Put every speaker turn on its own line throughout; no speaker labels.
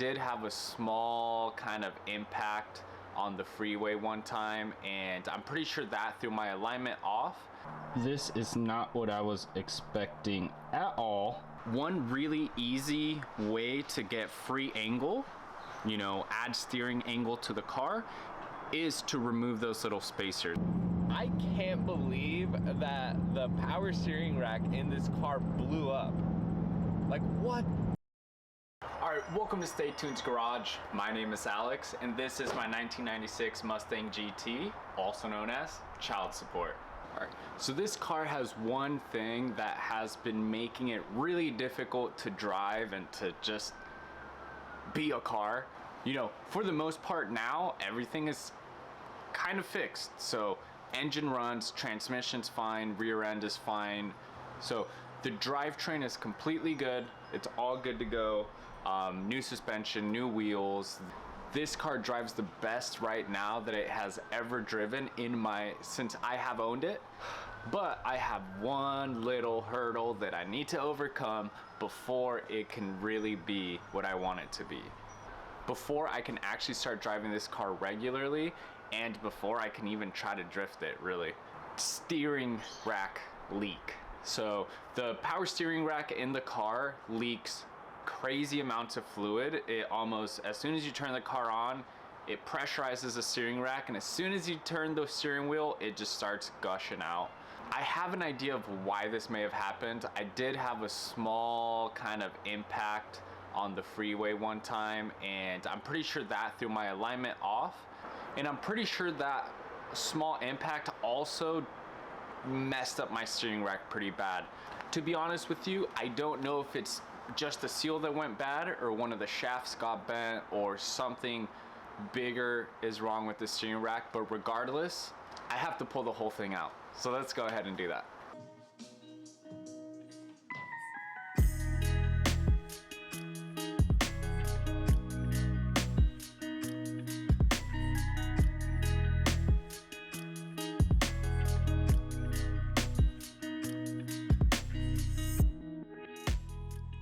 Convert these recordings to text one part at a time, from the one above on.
did have a small kind of impact on the freeway one time, and I'm pretty sure that threw my alignment off. This is not what I was expecting at all. One really easy way to get free angle, you know, add steering angle to the car, is to remove those little spacers. I can't believe that the power steering rack in this car blew up. Like, what? Alright, welcome to Stay Tuned's Garage. My name is Alex, and this is my 1996 Mustang GT, also known as child support. Alright, so this car has one thing that has been making it really difficult to drive and to just be a car. You know, for the most part now, everything is kind of fixed. So engine runs, transmission's fine, rear end is fine. So the drivetrain is completely good. It's all good to go. New suspension, new wheels. This car drives the best right now that it has ever driven since I have owned it. But I have one little hurdle that I need to overcome before it can really be what I want it to be. Before I can actually start driving this car regularly, and before I can even try to drift it, really. Steering rack leak. So the power steering rack in the car leaks crazy amounts of fluid. It almost, as soon as you turn the car on, it pressurizes the steering rack, and as soon as you turn the steering wheel, it just starts gushing out. I have an idea of why this may have happened. I did have a small kind of impact on the freeway one time, and I'm pretty sure that threw my alignment off. And I'm pretty sure that small impact also messed up my steering rack pretty bad. To be honest with you, I don't know if it's just the seal that went bad, or one of the shafts got bent, or something bigger is wrong with the steering rack, but regardless, I have to pull the whole thing out. So let's go ahead and do that.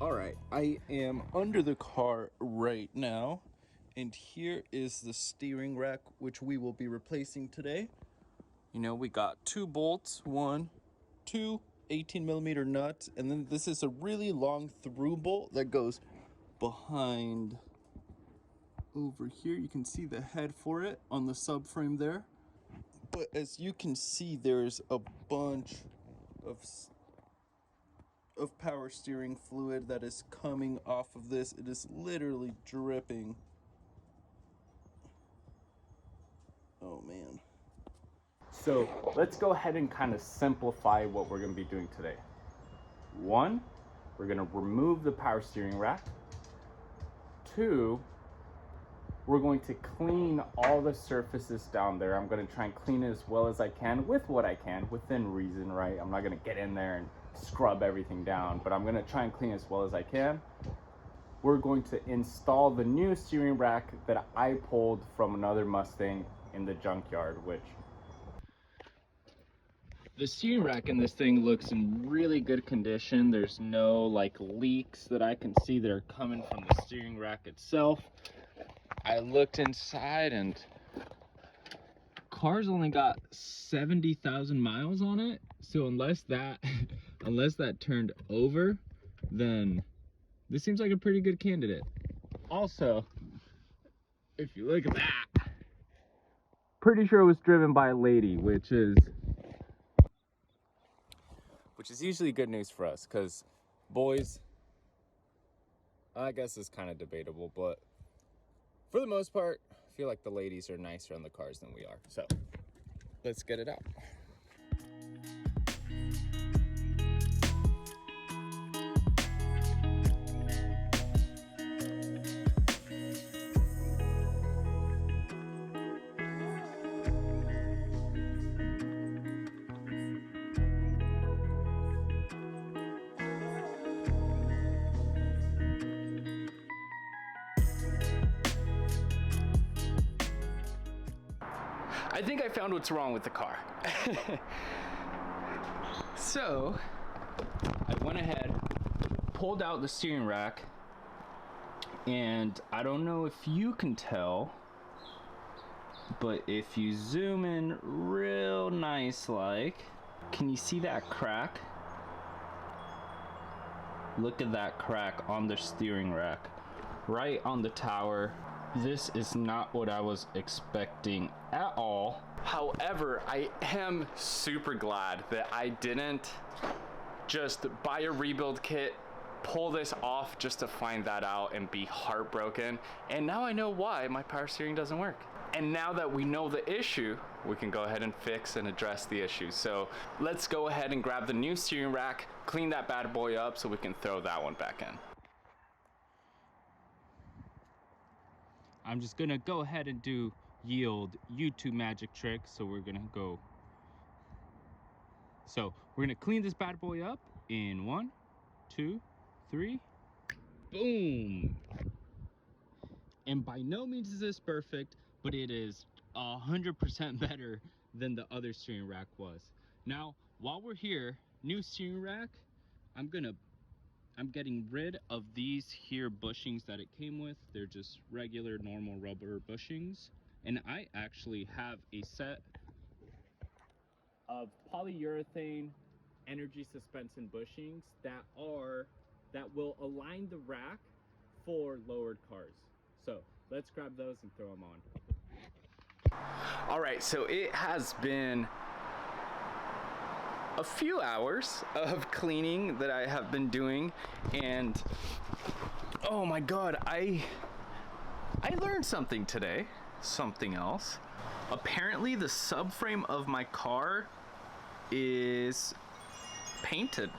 Alright, I am under the car right now, and here is the steering rack, which we will be replacing today. You know, we got two bolts, two 18mm nuts, and then this is a really long through bolt that goes behind over here. You can see the head for it on the subframe there. But as you can see, there's a bunch of power steering fluid that is coming off of this. It is literally dripping. Oh man.
So let's go ahead and kind of simplify what we're going to be doing today. One, we're going to remove the power steering rack. Two, we're going to clean all the surfaces down there. I'm going to try and clean it as well as I can with what I can, within reason, right? I'm not going to get in there and scrub everything down, but I'm going to try and clean as well as I can. We're going to install the new steering rack that I pulled from another Mustang in the junkyard, which the steering rack in this thing looks in really good condition. There's no like leaks that I can see that are coming from the steering rack itself. I looked inside, and car's only got 70,000 miles on it. So unless that turned over, then this seems like a pretty good candidate. Also, if you look at that, pretty sure it was driven by a lady, which is usually good news for us, because boys, I guess it's kind of debatable, but for the most part, I feel like the ladies are nicer on the cars than we are. So let's get it out. I think I found what's wrong with the car. So I went ahead, pulled out the steering rack, And I don't know if you can tell, but if you zoom in real nice like, can you see that crack? Look at that crack on the steering rack, right on the tower. This is not what I was expecting at all. However, I am super glad that I didn't just buy a rebuild kit, pull this off just to find that out and be heartbroken. And now I know why my power steering doesn't work. And now that we know the issue, we can go ahead and fix and address the issue. So let's go ahead and grab the new steering rack, clean that bad boy up so we can throw that one back in. I'm just gonna go ahead and do yield YouTube magic trick. So we're gonna clean this bad boy up in 1, 2, 3, boom. And by no means is this perfect, but it is 100% better than the other steering rack was. Now, while we're here, new steering rack, I'm getting rid of these here bushings that it came with. They're just regular normal rubber bushings. And I actually have a set of polyurethane energy suspension bushings that will align the rack for lowered cars. So let's grab those and throw them on. All right, so it has been a few hours of cleaning that I have been doing, and oh my God, I learned something today, something else. Apparently the subframe of my car is painted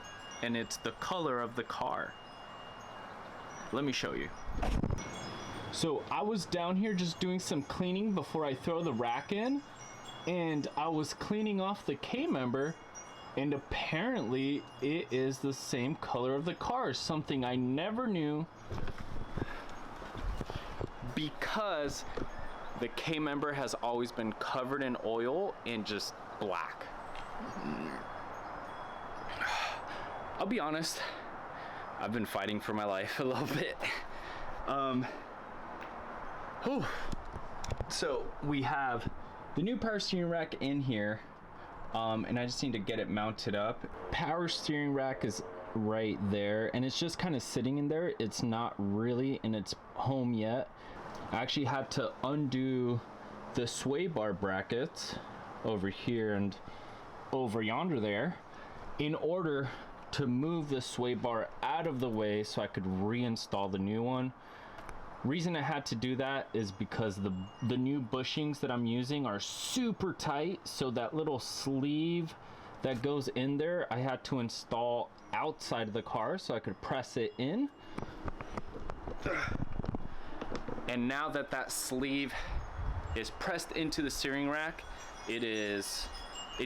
and it's the color of the car. Let me show you. So I was down here just doing some cleaning before I throw the rack in, and I was cleaning off the K-member, and apparently it is the same color of the car, something I never knew, because the K-member has always been covered in oil and just black. I'll be honest, I've been fighting for my life a little bit. So we have the new power steering rack in here, and I just need to get it mounted up. Power steering rack is right there, and it's just kind of sitting in there. It's not really in its home yet. I actually had to undo the sway bar brackets over here and over yonder there in order to move the sway bar out of the way so I could reinstall the new one. Reason I had to do that is because the new bushings that I'm using are super tight, so that little sleeve that goes in there I had to install outside of the car so I could press it in. And now that that sleeve is pressed into the steering rack, it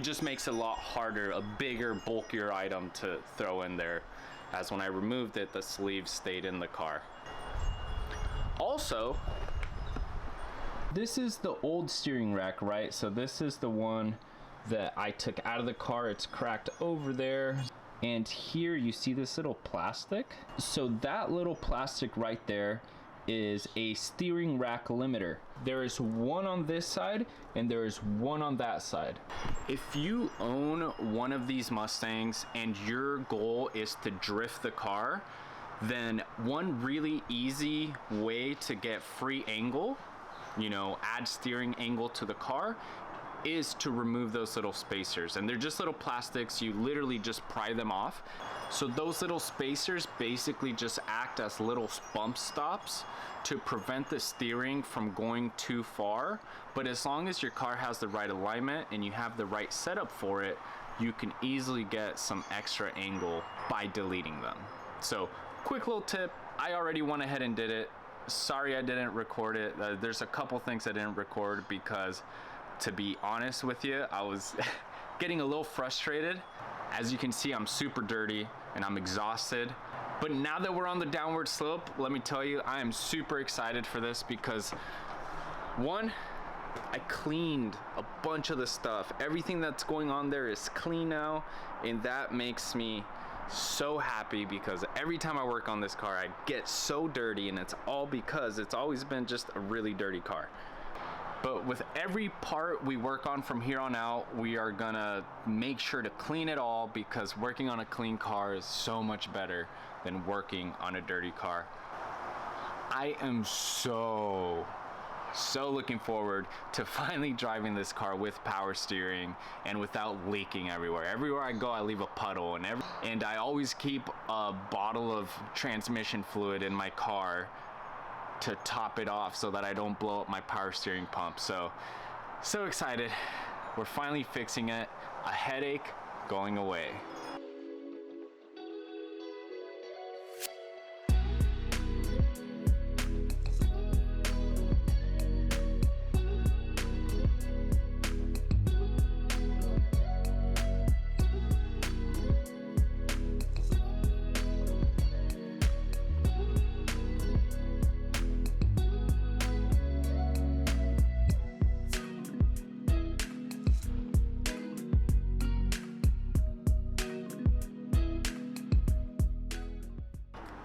just makes it a lot harder, a bigger, bulkier item to throw in there, as when I removed it, the sleeve stayed in the car. Also, this is the old steering rack, right? So this is the one that I took out of the car. It's cracked over there. And here you see this little plastic. So that little plastic right there is a steering rack limiter. There is one on this side and there is one on that side. If you own one of these Mustangs and your goal is to drift the car, then one really easy way to get free angle, add steering angle to the car, is to remove those little spacers. And they're just little plastics. You literally just pry them off. So those little spacers basically just act as little bump stops to prevent the steering from going too far. But as long as your car has the right alignment and you have the right setup for it, you can easily get some extra angle by deleting them. So quick little tip, I already went ahead and did it. Sorry I didn't record it. There's a couple things I didn't record because, to be honest with you, I was getting a little frustrated. As you can see, I'm super dirty and I'm exhausted. But now that we're on the downward slope, let me tell you, I am super excited for this because, one, I cleaned a bunch of the stuff. Everything that's going on there is clean now, and that makes me So happy because every time I work on this car, I get so dirty, and it's all because it's always been just a really dirty car. But with every part we work on from here on out, we are gonna make sure to clean it all, because working on a clean car is so much better than working on a dirty car. I am so looking forward to finally driving this car with power steering and without leaking everywhere. Everywhere I go, I leave a puddle, and I always keep a bottle of transmission fluid in my car to top it off so that I don't blow up my power steering pump. So excited. We're finally fixing it. A headache going away.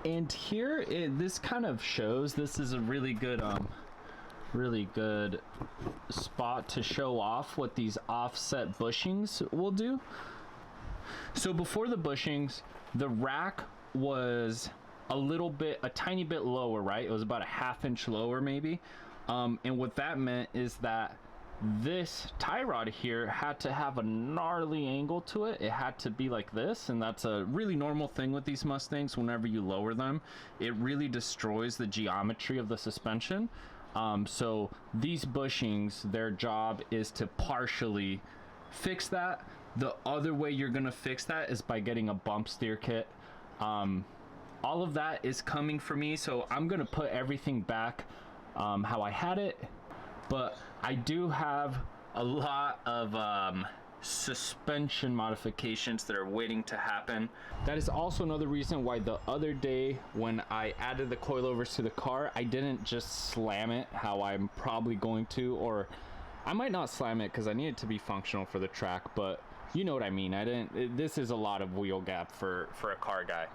And here, this kind of shows, this is a really good spot to show off what these offset bushings will do. So before the bushings, the rack was a tiny bit lower, right? It was about a ½ inch lower maybe. And what that meant is that this tie rod here had to have a gnarly angle to it. It had to be like this, and that's a really normal thing with these Mustangs. Whenever you lower them, it really destroys the geometry of the suspension. So these bushings, their job is to partially fix that. The other way you're gonna fix that is by getting a bump steer kit. All of that is coming for me, so I'm gonna put everything back how I had it. But I do have a lot of suspension modifications that are waiting to happen. That is also another reason why the other day when I added the coilovers to the car, I didn't just slam it how I'm probably going to, or I might not slam it because I need it to be functional for the track, but you know what I mean. This is a lot of wheel gap for a car guy.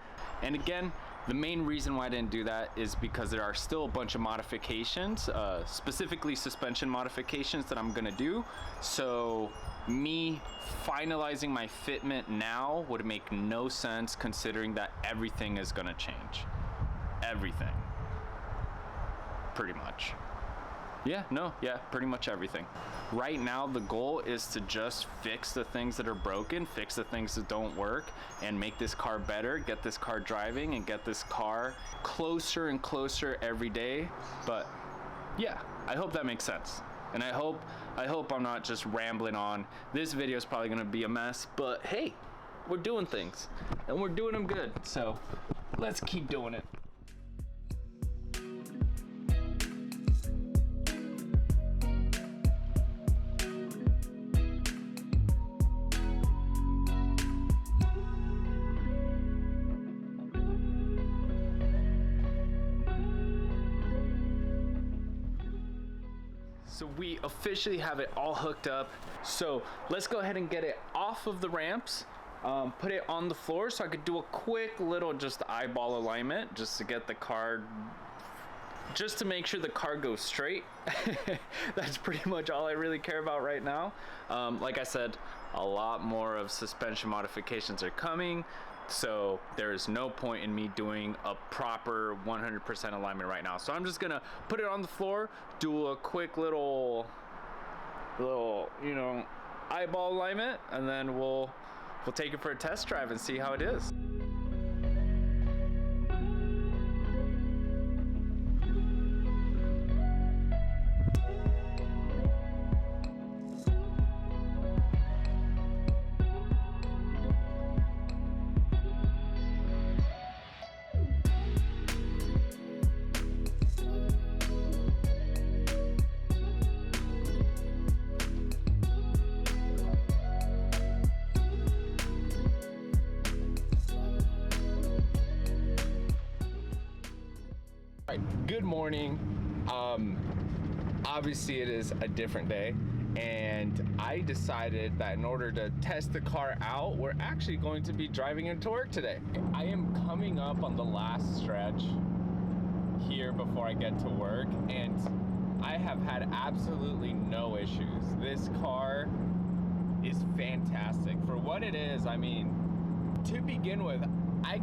And again, the main reason why I didn't do that is because there are still a bunch of modifications, specifically suspension modifications that I'm gonna do. So me finalizing my fitment now would make no sense, considering that everything is gonna change. Everything. Pretty much. Pretty much everything. Right now, the goal is to just fix the things that are broken, fix the things that don't work, and make this car better, get this car driving, and get this car closer and closer every day. But yeah, I hope that makes sense. And I hope I'm not just rambling on. This video is probably gonna be a mess, but hey, we're doing things, and we're doing them good. So let's keep doing it. So we officially have it all hooked up. So let's go ahead and get it off of the ramps, put it on the floor so I could do a quick little just eyeball alignment just to get the car, just to make sure the car goes straight. That's pretty much all I really care about right now. Like I said, a lot more of suspension modifications are coming. So there is no point in me doing a proper 100% alignment right now. So I'm just gonna put it on the floor, do a quick little, you know, eyeball alignment, and then we'll take it for a test drive and see how it is. Good morning. Obviously it is a different day, and I decided that in order to test the car out, we're actually going to be driving into work today. I am coming up on the last stretch here before I get to work, and I have had absolutely no issues. This car is fantastic for what it is. I mean, to begin with, I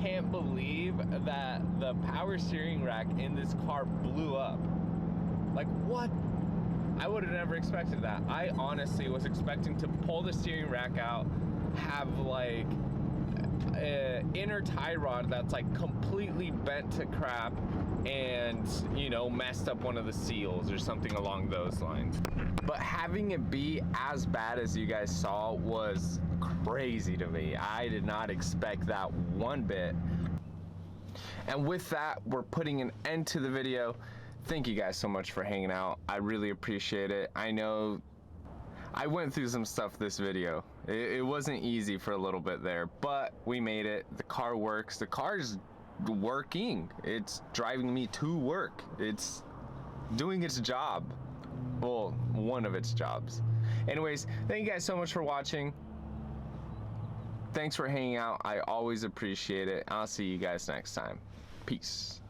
can't believe that the power steering rack in this car blew up. Like, what? I would have never expected that. I honestly was expecting to pull the steering rack out, have like an inner tie rod that's like completely bent to crap, and you know, messed up one of the seals or something along those lines. But having it be as bad as you guys saw was crazy to me. I did not expect that one bit. And with that, we're putting an end to the video. Thank you guys so much for hanging out. I really appreciate it. I know I went through some stuff this video. It wasn't easy for a little bit there, but we made it. The car works. The car's working. It's driving me to work. It's doing its job. Well, one of its jobs. Anyways, thank you guys so much for watching. Thanks for hanging out. I always appreciate it. I'll see you guys next time. Peace.